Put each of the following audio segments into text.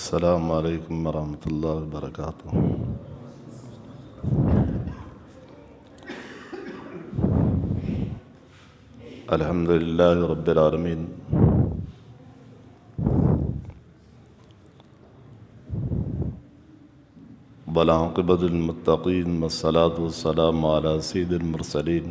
السلام علیکم ورحمۃ اللہ وبرکاتہ۔ الحمد للہ رب العالمین، والعاقبۃ للمتقین، والصلاۃ والسلام علی سید المرسلین۔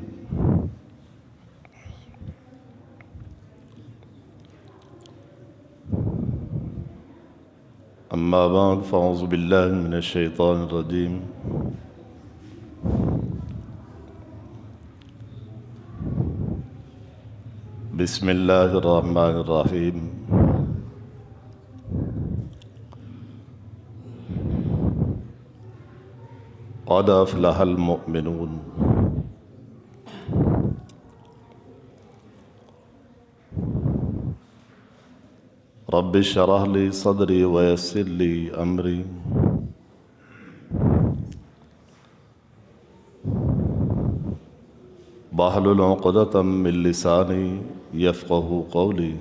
اما بعد فاعوذ باللہ من الشیطان الرجیم۔ بسم اللہ الرحمن الرحیم۔ قد افلح المؤمنون۔ رب اشرح لی صدری ویسر لی امری واحلل عقدۃ من لسانی یفقہوا قولی۔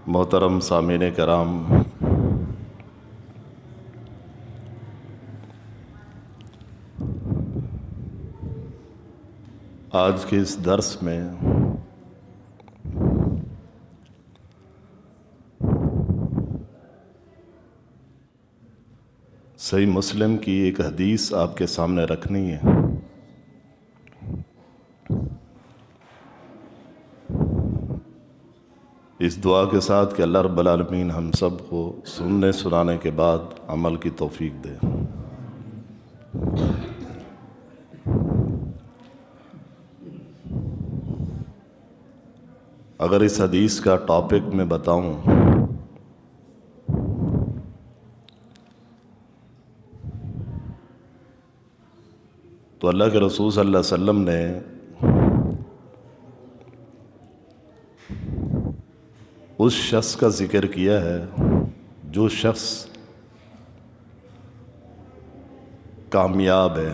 محترم سامعین کرام، آج کے اس درس میں صحیح مسلم کی ایک حدیث آپ کے سامنے رکھنی ہے۔ اس دعا کے ساتھ کہ اللہ رب العالمین ہم سب کو سننے سنانے کے بعد عمل کی توفیق دے۔ اگر اس حدیث کا ٹاپک میں بتاؤں تو اللہ کے رسول صلی اللہ علیہ وسلم نے اس شخص کا ذکر کیا ہے جو شخص کامیاب ہے۔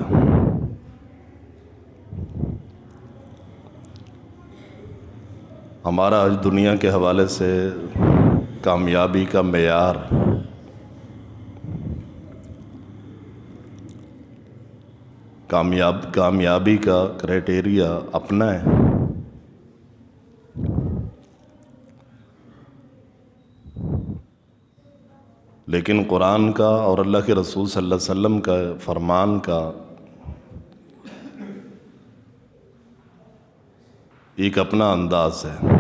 ہمارا آج دنیا کے حوالے سے کامیابی کا معیار کامیابی کا کرائٹیریا اپنا ہے، لیکن قرآن کا اور اللہ کے رسول صلی اللہ علیہ وسلم کا فرمان کا ایک اپنا انداز ہے۔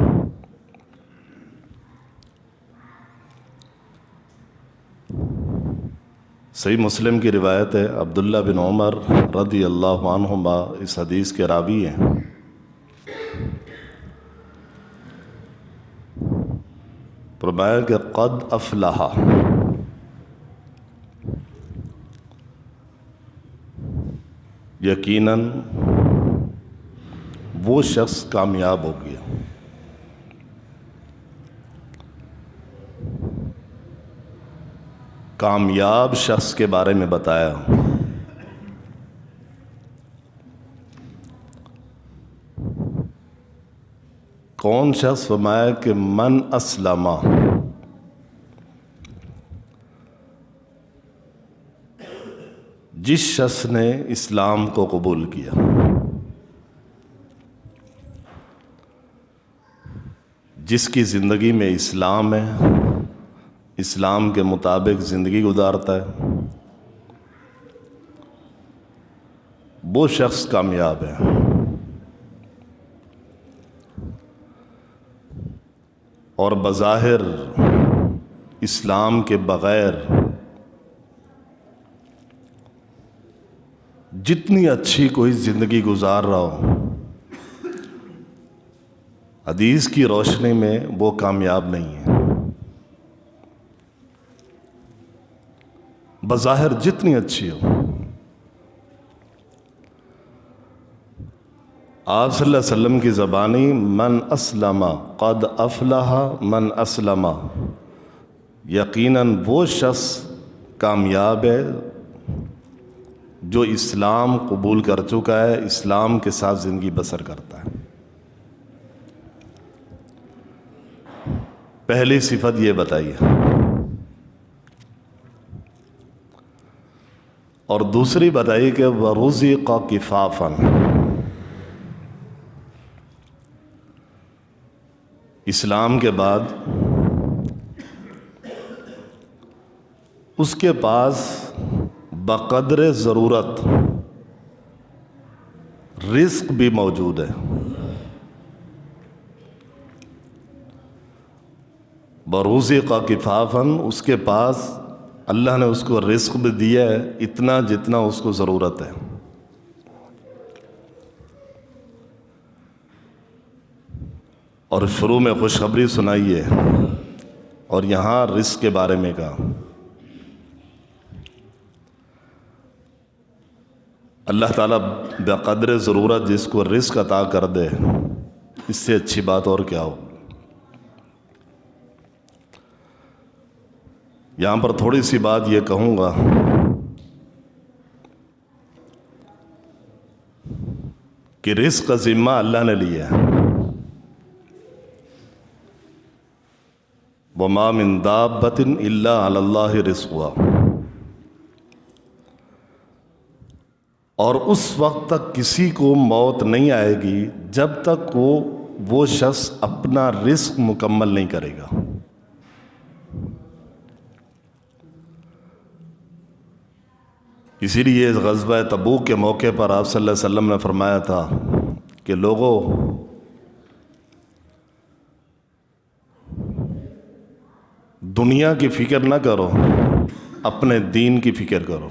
صحیح مسلم کی روایت ہے، عبداللہ بن عمر رضی اللہ عنہما اس حدیث کے راوی ہیں۔ فرمایا کہ قد افلح، یقیناً وہ شخص کامیاب ہو گیا۔ کامیاب شخص کے بارے میں بتایا۔ کون شخص؟ فرمایا کہ من اسلم، جس شخص نے اسلام کو قبول کیا۔ جس کی زندگی میں اسلام ہے، اسلام کے مطابق زندگی گزارتا ہے، وہ شخص کامیاب ہے۔ اور بظاہر اسلام کے بغیر جتنی اچھی کوئی زندگی گزار رہا ہو، حدیث کی روشنی میں وہ کامیاب نہیں ہے۔ بظاہر جتنی اچھی ہو، آپ صلی اللہ علیہ وسلم کی زبانی من اسلم، قد افلح من اسلم، یقیناً وہ شخص کامیاب ہے جو اسلام قبول کر چکا ہے، اسلام کے ساتھ زندگی بسر کرتا ہے۔ پہلی صفت یہ بتائیے، اور دوسری بتائیے کہ وَرُزِقَ کِفَافًا، اسلام کے بعد اس کے پاس بقدر ضرورت رزق بھی موجود ہے۔ بَرُزِقَ کِفَافًا، اس کے پاس اللہ نے اس کو رزق بھی دیا ہے اتنا جتنا اس کو ضرورت ہے۔ اور شروع میں خوشخبری سنائی ہے، اور یہاں رزق کے بارے میں کہا۔ اللہ تعالیٰ بقدر ضرورت جس کو رزق عطا کر دے، اس سے اچھی بات اور کیا ہو۔ یہاں پر تھوڑی سی بات یہ کہوں گا کہ رزق کا ذمہ اللہ نے لیا ہے۔ وَمَا مِن دَابَّةٍ إِلَّا عَلَى اللَّهِ رِزْقُهَا، اور اس وقت تک کسی کو موت نہیں آئے گی جب تک وہ شخص اپنا رزق مکمل نہیں کرے گا۔ اسی لیے غزوہ تبوک کے موقع پر آپ صلی اللہ علیہ وسلم نے فرمایا تھا کہ لوگوں، دنیا کی فکر نہ کرو، اپنے دین کی فکر کرو۔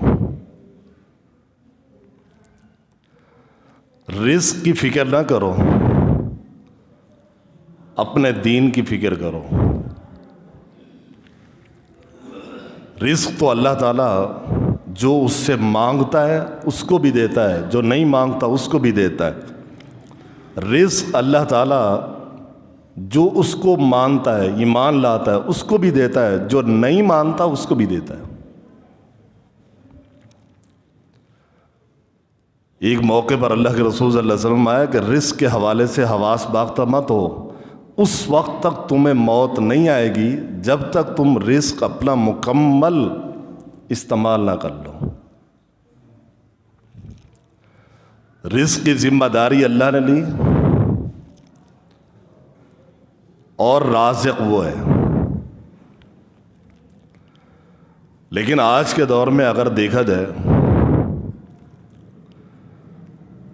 رزق کی فکر نہ کرو، اپنے دین کی فکر کرو۔ رزق تو اللہ تعالیٰ جو اس سے مانگتا ہے اس کو بھی دیتا ہے، جو نہیں مانگتا اس کو بھی دیتا ہے۔ رزق اللہ تعالیٰ جو اس کو مانتا ہے، ایمان لاتا ہے، اس کو بھی دیتا ہے، جو نہیں مانتا اس کو بھی دیتا ہے۔ ایک موقع پر اللہ کے رسول صلی اللہ علیہ وسلم آیا کہ رزق کے حوالے سے حواس باختہ مت ہو، اس وقت تک تمہیں موت نہیں آئے گی جب تک تم رزق اپنا مکمل استعمال نہ کر لو۔ رزق کی ذمہ داری اللہ نے لی، اور رازق وہ ہے۔ لیکن آج کے دور میں اگر دیکھا جائے،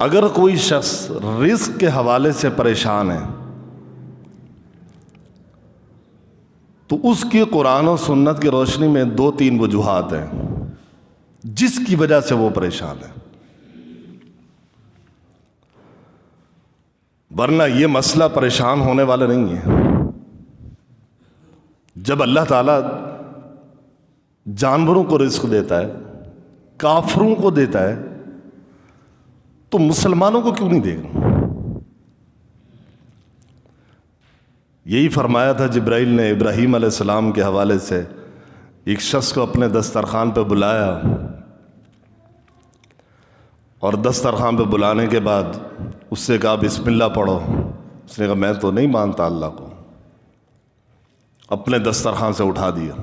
اگر کوئی شخص رزق کے حوالے سے پریشان ہے تو اس کی قرآن و سنت کی روشنی میں 2-3 وجوہات ہیں جس کی وجہ سے وہ پریشان ہے، ورنہ یہ مسئلہ پریشان ہونے والا نہیں ہے۔ جب اللہ تعالیٰ جانوروں کو رزق دیتا ہے، کافروں کو دیتا ہے، تو مسلمانوں کو کیوں نہیں دے گا؟ یہی فرمایا تھا جبرائیل نے ابراہیم علیہ السلام کے حوالے سے۔ ایک شخص کو اپنے دسترخوان پہ بلایا، اور دسترخوان پہ بلانے کے بعد اس سے کہا بسم اللہ پڑھو۔ اس نے کہا میں تو نہیں مانتا اللہ کو، اپنے دسترخوان سے اٹھا دیا۔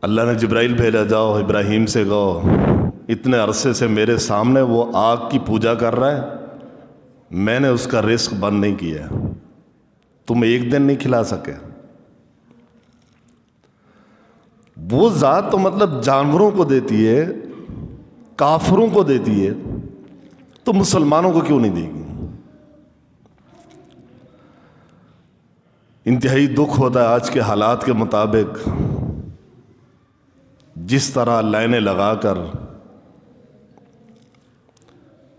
اللہ نے جبرائیل بھیجا، جاؤ ابراہیم سے کہو اتنے عرصے سے میرے سامنے وہ آگ کی پوجا کر رہا ہے، میں نے اس کا رزق بند نہیں کیا، تم ایک دن نہیں کھلا سکے۔ وہ ذات تو مطلب جانوروں کو دیتی ہے، کافروں کو دیتی ہے، تو مسلمانوں کو کیوں نہیں دے گی؟ انتہائی دکھ ہوتا ہے آج کے حالات کے مطابق، جس طرح لائنیں لگا کر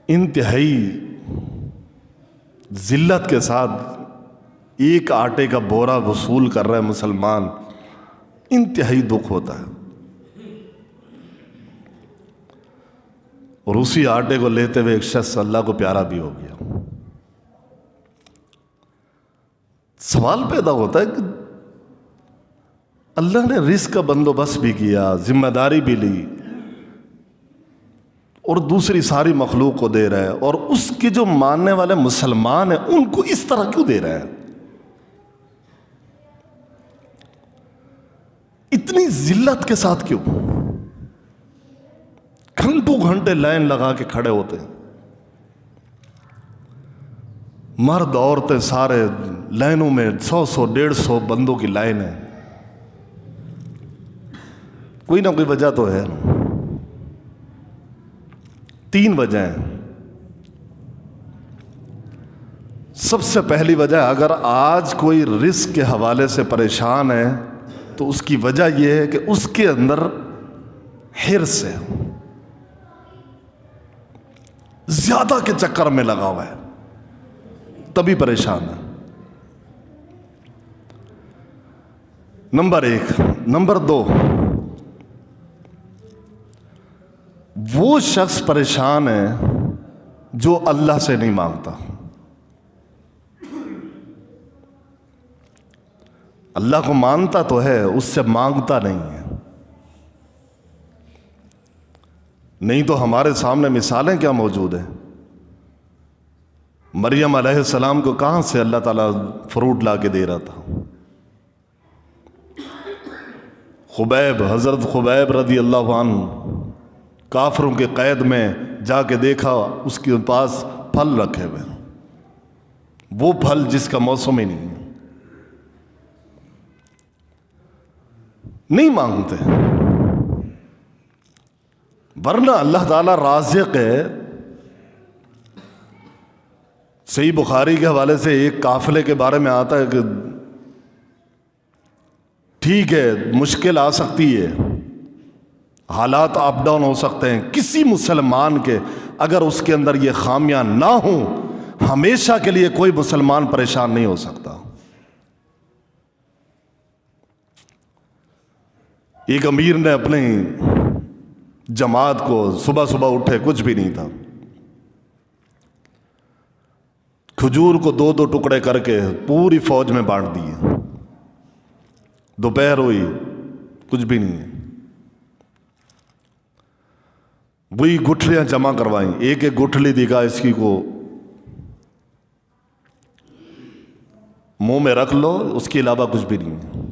انتہائی ذلت کے ساتھ ایک آٹے کا بورا وصول کر رہے مسلمان، انتہائی دکھ ہوتا ہے۔ اور اسی آٹے کو لیتے ہوئے ایک شخص اللہ کو پیارا بھی ہو گیا۔ سوال پیدا ہوتا ہے کہ اللہ نے رزق کا بندوبست بھی کیا، ذمہ داری بھی لی، اور دوسری ساری مخلوق کو دے رہا ہے، اور اس کے جو ماننے والے مسلمان ہیں ان کو اس طرح کیوں دے رہا ہے؟ اتنی ذلت کے ساتھ کیوں؟ گھنٹوں گھنٹے لائن لگا کے کھڑے ہوتے ہیں، مرد عورتیں سارے لائنوں میں، 100 150 بندوں کی لائن ہے۔ کوئی نہ کوئی وجہ تو ہے، 3 وجہ ہیں۔ سب سے پہلی وجہ، اگر آج کوئی رزق کے حوالے سے پریشان ہے تو اس کی وجہ یہ ہے کہ اس کے اندر حرص ہے، زیادہ کے چکر میں لگا ہوا ہے، تبھی پریشان ہے۔ نمبر 1۔ نمبر 2، وہ شخص پریشان ہے جو اللہ سے نہیں مانگتا۔ اللہ کو مانتا تو ہے، اس سے مانگتا نہیں ہے۔ نہیں تو ہمارے سامنے مثالیں کیا موجود ہیں۔ مریم علیہ السلام کو کہاں سے اللہ تعالیٰ فروٹ لا کے دے رہا تھا؟ خبیب، حضرت خبیب رضی اللہ عنہ کافروں کے قید میں جا کے دیکھا، اس کے پاس پھل رکھے ہوئے، وہ پھل جس کا موسم ہی نہیں ہے، نہیں مانگتے۔ ورنہ اللہ تعالیٰ رازق ہے۔ صحیح بخاری کے حوالے سے ایک قافلے کے بارے میں آتا ہے کہ ٹھیک ہے مشکل آ سکتی ہے، حالات اپ ڈاؤن ہو سکتے ہیں، کسی مسلمان کے اگر اس کے اندر یہ خامیاں نہ ہوں، ہمیشہ کے لیے کوئی مسلمان پریشان نہیں ہو سکتا۔ ایک امیر نے اپنی جماعت کو صبح صبح اٹھے، کچھ بھی نہیں تھا، کھجور کو 2 ٹکڑے کر کے پوری فوج میں بانٹ دیے۔ دوپہر ہوئی، کچھ بھی نہیں ہے، وہی گٹھلیاں جمع کروائیں، ایک ایک گٹھلی دکھا، اس کی کو منہ میں رکھ لو، اس کے علاوہ کچھ بھی نہیں ہے۔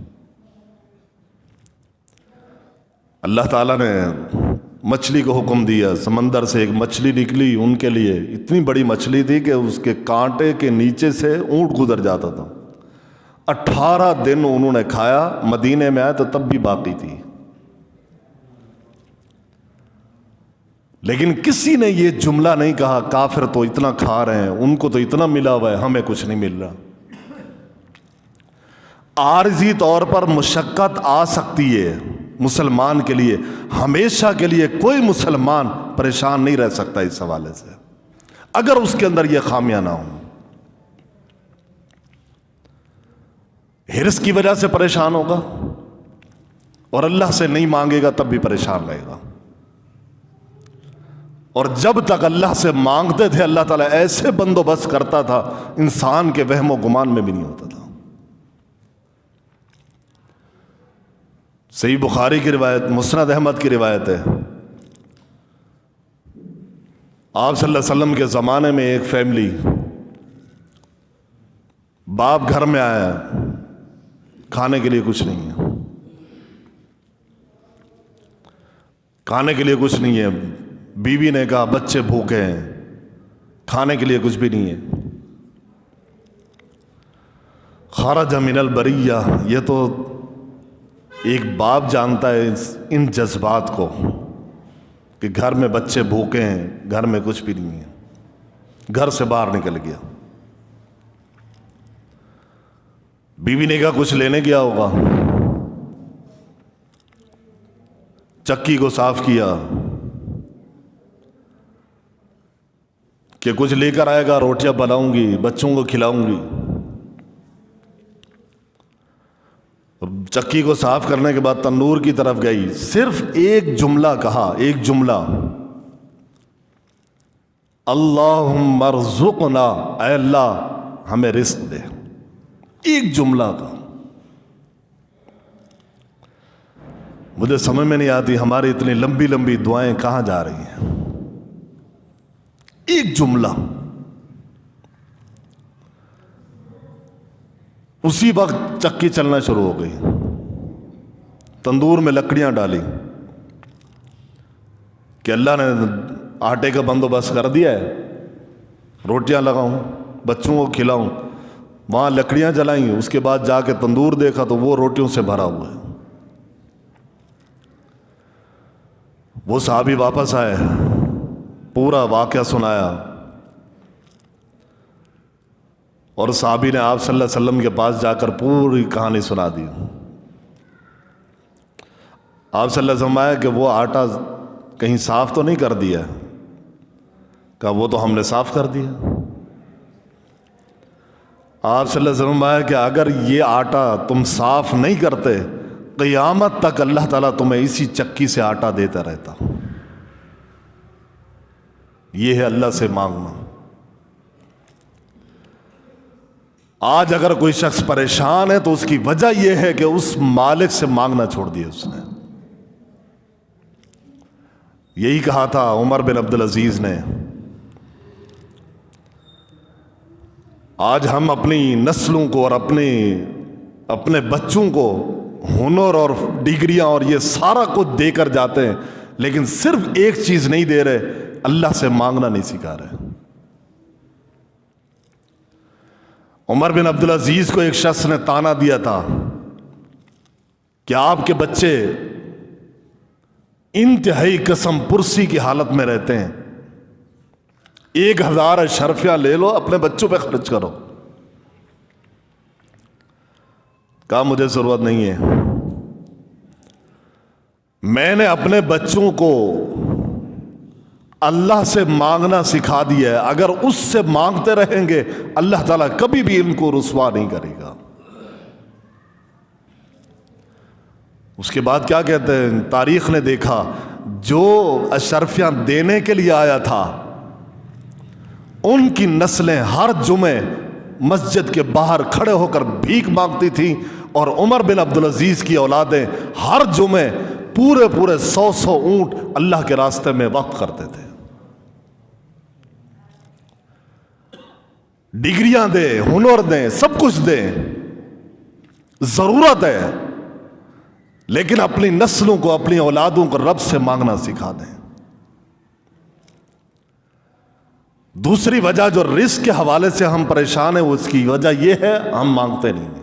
اللہ تعالیٰ نے مچھلی کو حکم دیا، سمندر سے ایک مچھلی نکلی ان کے لیے، اتنی بڑی مچھلی تھی کہ اس کے کانٹے کے نیچے سے اونٹ گزر جاتا تھا۔ 18 دن انہوں نے کھایا، مدینے میں آئے تو تب بھی باقی تھی۔ لیکن کسی نے یہ جملہ نہیں کہا کافر تو اتنا کھا رہے ہیں، ان کو تو اتنا ملا ہوا ہے، ہمیں کچھ نہیں مل رہا۔ عارضی طور پر مشقت آ سکتی ہے مسلمان کے لیے، ہمیشہ کے لیے کوئی مسلمان پریشان نہیں رہ سکتا اس حوالے سے، اگر اس کے اندر یہ خامیاں نہ ہوں۔ حرص کی وجہ سے پریشان ہوگا اور اللہ سے نہیں مانگے گا تب بھی پریشان رہے گا۔ اور جب تک اللہ سے مانگتے تھے اللہ تعالیٰ ایسے بندوبست کرتا تھا انسان کے وہم و گمان میں بھی نہیں ہوتا تھا۔ صحیح بخاری کی روایت، مسند احمد کی روایت ہے، آپ صلی اللہ علیہ وسلم کے زمانے میں ایک فیملی، باپ گھر میں آیا، کھانے کے لیے کچھ نہیں ہے، کھانے کے لیے کچھ نہیں ہے، بیوی نے کہا بچے بھوکے ہیں، کھانے کے لیے کچھ بھی نہیں ہے۔ خرج من البریہ، یہ تو ایک باپ جانتا ہے ان جذبات کو کہ گھر میں بچے بھوکے ہیں، گھر میں کچھ بھی نہیں ہے، گھر سے باہر نکل گیا۔ بیوی نے کہا کچھ لینے گیا ہوگا، چکی کو صاف کیا کہ کچھ لے کر آئے گا، روٹیاں بناؤں گی، بچوں کو کھلاؤں گی۔ چکی کو صاف کرنے کے بعد تنور کی طرف گئی، صرف ایک جملہ کہا، ایک جملہ، اللہم ارزقنا، اے اللہ ہمیں رزق دے، ایک جملہ کا۔ مجھے سمجھ میں نہیں آتی ہماری اتنی لمبی لمبی دعائیں کہاں جا رہی ہیں. ایک جملہ اسی وقت چکی چلنا شروع ہو گئی. تندور میں لکڑیاں ڈالی کہ اللہ نے آٹے کا بندوبست کر دیا ہے, روٹیاں لگاؤں, بچوں کو کھلاؤں. وہاں لکڑیاں جلائیں, اس کے بعد جا کے تندور دیکھا تو وہ روٹیوں سے بھرا ہوا ہے. وہ صحابی واپس آئے, پورا واقعہ سنایا, اور صحابی نے آپ صلی اللہ علیہ وسلم کے پاس جا کر پوری کہانی سنا دی. آپ صلی اللہ علیہ وسلم آیا کہ وہ آٹا کہیں صاف تو نہیں کر دیا؟ کہا وہ تو ہم نے صاف کر دیا. آپ صلی اللہ علیہ وسلم آیا کہ اگر یہ آٹا تم صاف نہیں کرتے, قیامت تک اللہ تعالیٰ تمہیں اسی چکی سے آٹا دیتا رہتا. یہ ہے اللہ سے مانگنا. آج اگر کوئی شخص پریشان ہے تو اس کی وجہ یہ ہے کہ اس مالک سے مانگنا چھوڑ دیا اس نے. یہی کہا تھا عمر بن عبدالعزیز نے. آج ہم اپنی نسلوں کو اور اپنے بچوں کو ہنر اور ڈگریاں اور یہ سارا کچھ دے کر جاتے ہیں, لیکن صرف ایک چیز نہیں دے رہے, اللہ سے مانگنا نہیں سکھا رہے. عمر بن عبدالعزیز کو ایک شخص نے تانا دیا تھا کہ آپ کے بچے انتہائی قسم پرسی کی حالت میں رہتے ہیں, 1000 اشرفیاں لے لو, اپنے بچوں پہ خرچ کرو. کہا مجھے ضرورت نہیں ہے, میں نے اپنے بچوں کو اللہ سے مانگنا سکھا دیا ہے. اگر اس سے مانگتے رہیں گے اللہ تعالیٰ کبھی بھی ان کو رسوا نہیں کرے گا. اس کے بعد کیا کہتے ہیں, تاریخ نے دیکھا جو اشرفیاں دینے کے لیے آیا تھا ان کی نسلیں ہر جمعے مسجد کے باہر کھڑے ہو کر بھیک مانگتی تھیں, اور عمر بن عبدالعزیز کی اولادیں ہر جمعے پورے 100 اونٹ اللہ کے راستے میں وقف کرتے تھے. ڈگریاں دیں, ہنر دیں, سب کچھ دیں, ضرورت ہے, لیکن اپنی نسلوں کو, اپنی اولادوں کو رب سے مانگنا سکھا دیں. دوسری وجہ جو رزق کے حوالے سے ہم پریشان ہیں, اس کی وجہ یہ ہے ہم مانگتے نہیں ہیں.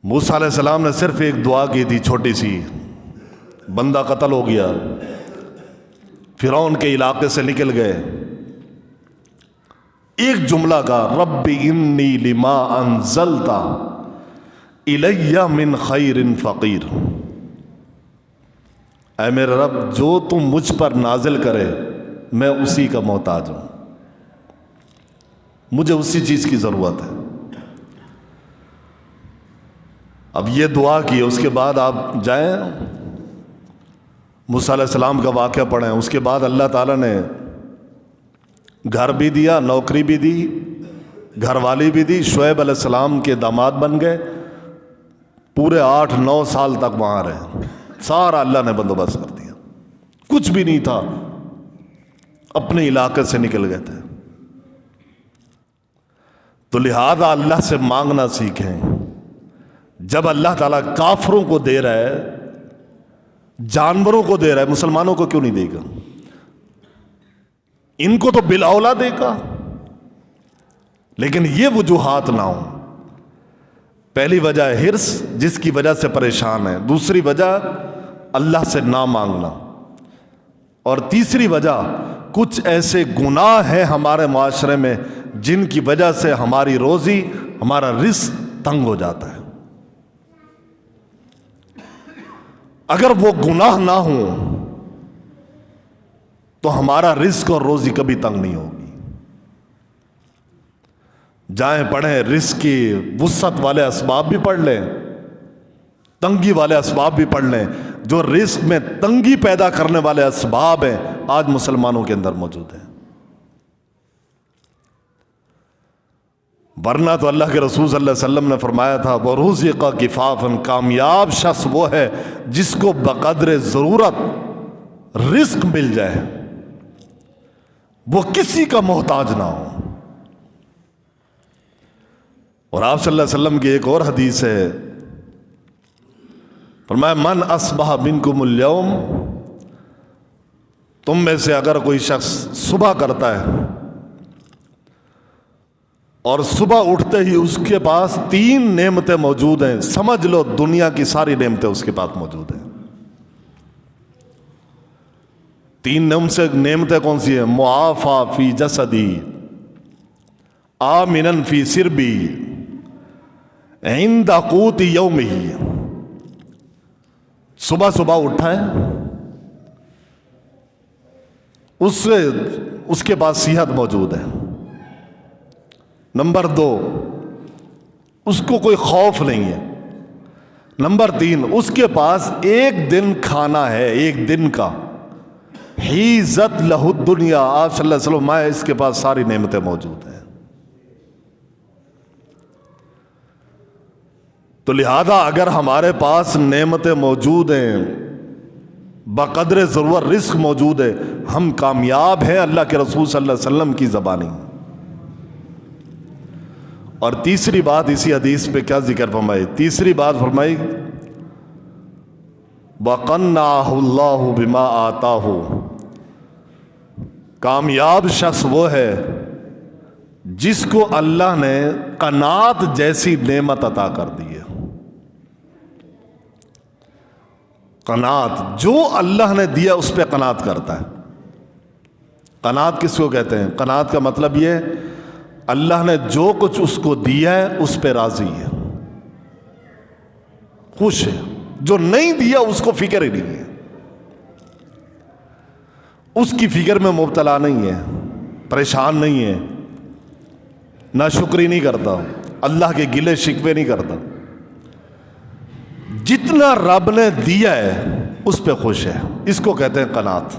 موسیٰ علیہ السلام نے صرف ایک دعا کی تھی چھوٹی سی, بندہ قتل ہو گیا, فرعون کے علاقے سے نکل گئے, ایک جملہ کا, رب انی لما انزلت الی من خیر فقیر. اے میرے رب جو تم مجھ پر نازل کرے میں اسی کا محتاج ہوں, مجھے اسی چیز کی ضرورت ہے. اب یہ دعا کی, اس کے بعد آپ جائیں موسیٰ علیہ السلام کا واقعہ پڑھیں. اس کے بعد اللہ تعالیٰ نے گھر بھی دیا, نوکری بھی دی, گھر والی بھی دی. شعیب علیہ السلام کے داماد بن گئے, پورے 8-9 سال تک وہاں رہے. سارا اللہ نے بندوبست کر دیا, کچھ بھی نہیں تھا, اپنے علاقے سے نکل گئے تھے. تو لہذا اللہ سے مانگنا سیکھیں. جب اللہ تعالیٰ کافروں کو دے رہا ہے, جانوروں کو دے رہا ہے, مسلمانوں کو کیوں نہیں دے گا؟ ان کو تو بالاولا دے گا. لیکن یہ وجوہات نہ ہوں. پہلی وجہ ہے حرص, جس کی وجہ سے پریشان ہے. دوسری وجہ اللہ سے نہ مانگنا. اور تیسری وجہ کچھ ایسے گناہ ہیں ہمارے معاشرے میں جن کی وجہ سے ہماری روزی, ہمارا رزق تنگ ہو جاتا ہے. اگر وہ گناہ نہ ہوں تو ہمارا رزق اور روزی کبھی تنگ نہیں ہوگی. جائیں پڑھیں, رزق کی وسعت والے اسباب بھی پڑھ لیں, تنگی والے اسباب بھی پڑھ لیں. جو رزق میں تنگی پیدا کرنے والے اسباب ہیں آج مسلمانوں کے اندر موجود ہیں. ورنہ تو اللہ کے رسول صلی اللہ علیہ وسلم نے فرمایا تھا وَرُزِقَ کِفَافًا، کامیاب شخص وہ ہے جس کو بقدر ضرورت رزق مل جائے، وہ کسی کا محتاج نہ ہو۔ اور آپ صلی اللہ علیہ وسلم کی ایک اور حدیث ہے، فرمایا من اصبح منکم اليوم، تم میں سے اگر کوئی شخص صبح کرتا ہے اور صبح اٹھتے ہی اس کے پاس 3 نعمتیں موجود ہیں، سمجھ لو دنیا کی ساری نعمتیں اس کے پاس موجود ہیں۔ 3 نعمتیں کون سی ہیں؟ معافی فی جسدی، آمنن فی سربی، عند قوت یومہ۔ صبح صبح اٹھا ہے، اس کے پاس صحت موجود ہے۔ نمبر 2، اس کو کوئی خوف نہیں ہے۔ نمبر 3، اس کے پاس 1 دن کھانا ہے، 1 دن کا۔ حیزت لہ الدنیا، آپ صلی اللہ علیہ وسلم اس کے پاس ساری نعمتیں موجود ہیں۔ تو لہذا اگر ہمارے پاس نعمتیں موجود ہیں، بقدر ضرورت رزق موجود ہے، ہم کامیاب ہیں اللہ کے رسول صلی اللہ علیہ وسلم کی زبانی۔ اور تیسری بات اسی حدیث پہ کیا ذکر فرمائی؟ تیسری بات فرمائی وَقَنَّعَهُ اللَّهُ بِمَا آتَاهُ، کامیاب شخص وہ ہے جس کو اللہ نے قناعت جیسی نعمت عطا کر دی ہے۔ قناعت، جو اللہ نے دیا اس پہ قناعت کرتا ہے۔ قناعت کس کو کہتے ہیں؟ قناعت کا مطلب یہ ہے اللہ نے جو کچھ اس کو دیا ہے اس پہ راضی ہے، خوش ہے۔ جو نہیں دیا اس کو فکر ہی نہیں ہے، اس کی فکر میں مبتلا نہیں ہے، پریشان نہیں ہے، ناشکری نہیں کرتا، اللہ کے گلے شکوے نہیں کرتا۔ جتنا رب نے دیا ہے اس پہ خوش ہے، اس کو کہتے ہیں قناعت۔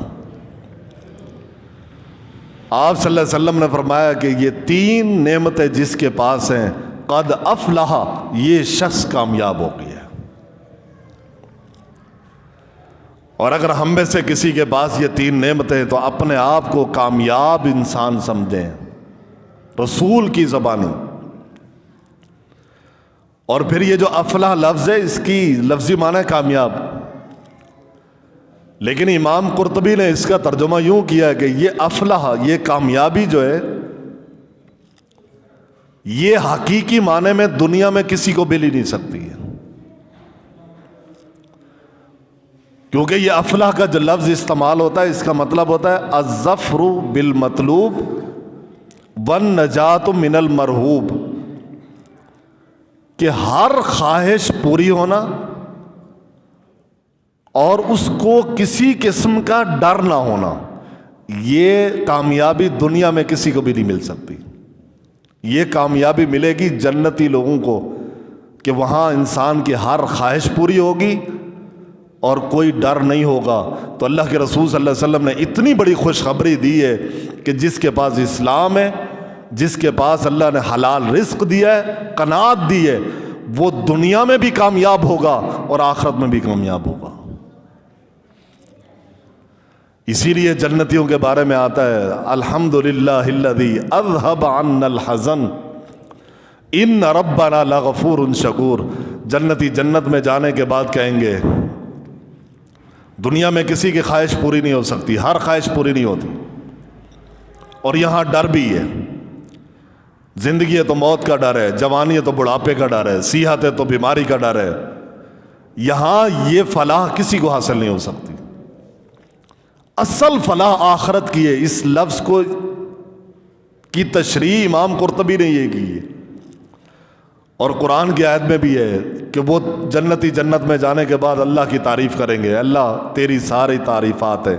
آپ صلی اللہ علیہ وسلم نے فرمایا کہ یہ 3 نعمتیں جس کے پاس ہیں قد افلح، یہ شخص کامیاب ہو گیا۔ اور اگر ہم میں سے کسی کے پاس یہ 3 نعمتیں ہیں تو اپنے آپ کو کامیاب انسان سمجھیں، رسول کی زبانی۔ اور پھر یہ جو افلاح لفظ ہے اس کی لفظی معنی ہے کامیاب، لیکن امام قرطبی نے اس کا ترجمہ یوں کیا کہ یہ افلاح، یہ کامیابی جو ہے یہ حقیقی معنی میں دنیا میں کسی کو مل ہی نہیں سکتی ہے، کیونکہ یہ افلاح کا جو لفظ استعمال ہوتا ہے اس کا مطلب ہوتا ہے الظفر بالمطلوب والنجات من المرہوب، کہ ہر خواہش پوری ہونا اور اس کو کسی قسم کا ڈر نہ ہونا، یہ کامیابی دنیا میں کسی کو بھی نہیں مل سکتی۔ یہ کامیابی ملے گی جنتی لوگوں کو کہ وہاں انسان کی ہر خواہش پوری ہوگی اور کوئی ڈر نہیں ہوگا۔ تو اللہ کے رسول صلی اللہ علیہ وسلم نے اتنی بڑی خوشخبری دی ہے کہ جس کے پاس اسلام ہے، جس کے پاس اللہ نے حلال رزق دیا ہے، قناعت دی ہے، وہ دنیا میں بھی کامیاب ہوگا اور آخرت میں بھی کامیاب ہوگا۔ اسی لیے جنتیوں کے بارے میں آتا ہے الحمدللہ الذی اذھب عنا الحزن ان ربنا لغفور شکور۔ جنتی جنت میں جانے کے بعد کہیں گے دنیا میں کسی کی خواہش پوری نہیں ہو سکتی، ہر خواہش پوری نہیں ہوتی، اور یہاں ڈر بھی ہے۔ زندگی ہے تو موت کا ڈر ہے، جوانی ہے تو بڑھاپے کا ڈر ہے، صحت ہے تو بیماری کا ڈر ہے۔ یہاں یہ فلاح کسی کو حاصل نہیں ہو سکتی۔ اصل فلاح آخرت کی ہے۔ اس لفظ کو کی تشریح امام قرطبی نے یہ کی ہے، اور قرآن کی آیت میں بھی ہے کہ وہ جنتی جنت میں جانے کے بعد اللہ کی تعریف کریں گے، اللہ تیری ساری تعریفات ہے،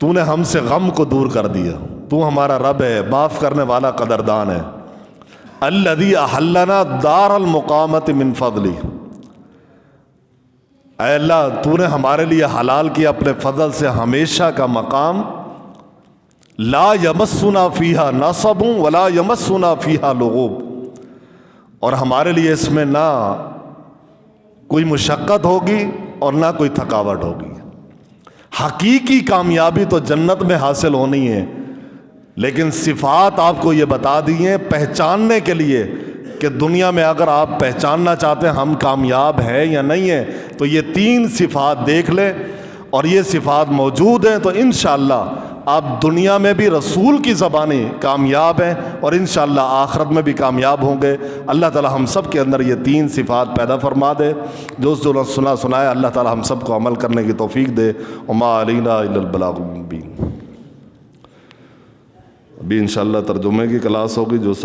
تو نے ہم سے غم کو دور کر دیا، تو ہمارا رب ہے، معاف کرنے والا قدردان ہے۔ الذی احلنا دار المقامت من فضلی، اے اللہ تو نے ہمارے لیے حلال کیا اپنے فضل سے ہمیشہ کا مقام لا یمسنا فیہا نصب ولا یمسنا فیہا لغوب، اور ہمارے لیے اس میں نہ کوئی مشقت ہوگی اور نہ کوئی تھکاوٹ ہوگی۔ حقیقی کامیابی تو جنت میں حاصل ہونی ہے، لیکن صفات آپ کو یہ بتا دی ہیں پہچاننے کے لیے کہ دنیا میں اگر آپ پہچاننا چاہتے ہیں ہم کامیاب ہیں یا نہیں ہیں تو یہ 3 صفات دیکھ لیں، اور یہ صفات موجود ہیں تو انشاءاللہ آپ دنیا میں بھی رسول کی زبانی کامیاب ہیں اور انشاءاللہ آخرت میں بھی کامیاب ہوں گے۔ اللہ تعالی ہم سب کے اندر یہ 3 صفات پیدا فرما دے، جو سنایا اللہ تعالی ہم سب کو عمل کرنے کی توفیق دے۔ وما علینا الا البلاغ المبین۔ ابھی انشاءاللہ ترجمے کی کلاس ہوگی جو